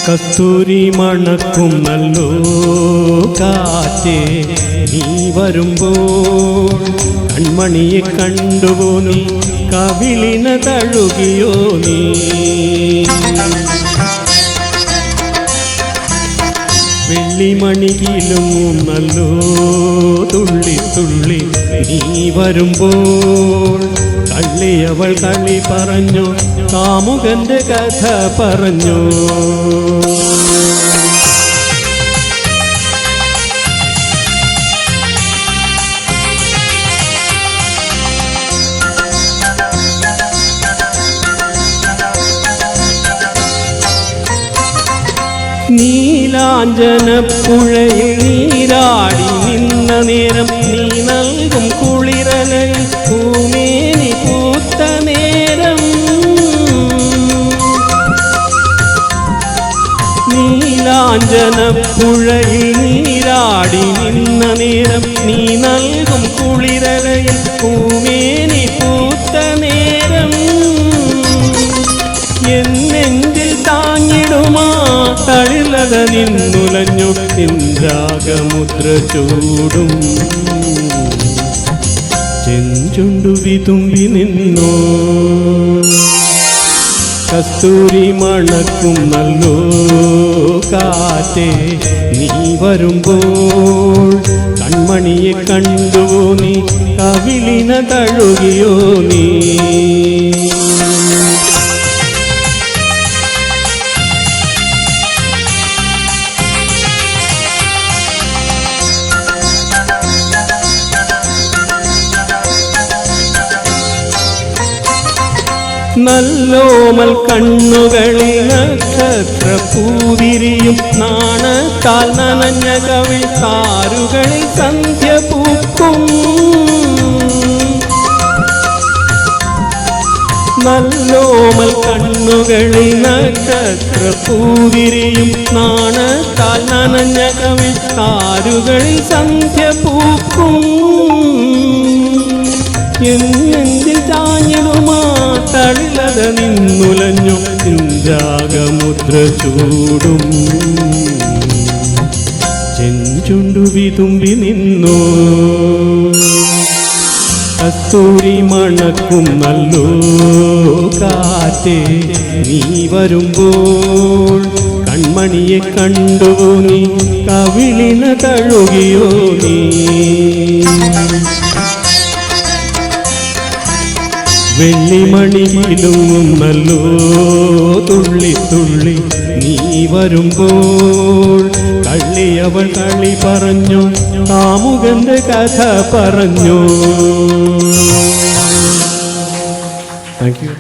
കസ്തൂരി മണക്കും നല്ലോ കാറ്റേ നീ വരുമ്പോൾ കൺമണിയെ കണ്ടുവോ നീ കവിളിന തഴുകിയോ നീ വെള്ളിമണിയിലും നല്ലോ തുള്ളി തുള്ളി നീ വരുമ്പോൾ കള്ളിയവൾ കളി പറഞ്ഞു കാമുകന്റെ കഥ പറഞ്ഞു നീലാഞ്ജനപ്പുഴയിൽ നീരാടി നിന്ന നേരം നീ നൽകും കുളിരലയിൽ പൂമേനി പൂത്ത നേരം നീലാഞ്ജനപ്പുഴയിൽ നീരാടി നിന്ന നേരം നീ നൽകും കുളിരലയിൽ പൂമേനി പൂത്ത നേരം എന്നെഞ്ചിൽ താങ്ങിടുമാ തളിലക നിന്നുലഞ്ഞു നിൻരാഗമുദ്ര ചൂടും ചെഞ്ചുണ്ടു വിതുമ്പി നിന്നോ കസ്തൂരി മണക്കും നല്ലോ കാറ്റേ നീ വരുമ്പോൾ കൺമണിയെ കണ്ടുവോ നീ കവിളിന തഴുകിയോ നീ നല്ലോമൽ കണ്ണുകളിൽ നക്ഷത്ര പൂവിരിയും നാണത്താൽ നനഞ്ഞ കവിൾ താരുകളിൽ സന്ധ്യ പൂക്കും നല്ലോമൽ കണ്ണുകളിൽ നക്ഷത്ര പൂവിരിയും നാണത്താൽ നനഞ്ഞ കവിൾ താരുകളിൽ സന്ധ്യ പൂക്കും എന്നെഞ്ചിൽ ചാഞ്ഞിടുമാ തളിലത നിന്നുലഞ്ഞു നിൻരാഗമുദ്ര ചൂടും ചെഞ്ചുണ്ടു വിതുമ്പി നിന്നോ കസ്തൂരി മണക്കും നല്ലോ കാറ്റേ നീ വരുമ്പോൾ കൺമണിയെ കണ്ടുവോ നീ കവിളിന തഴുകിയോ നീ വെള്ളിമണിയിലും നല്ലോ തുള്ളി തുള്ളി നീ വരുമ്പോൾ കള്ളിയവൾ കളി പറഞ്ഞു കാമുകന്റെ കഥ പറഞ്ഞു. Thank you.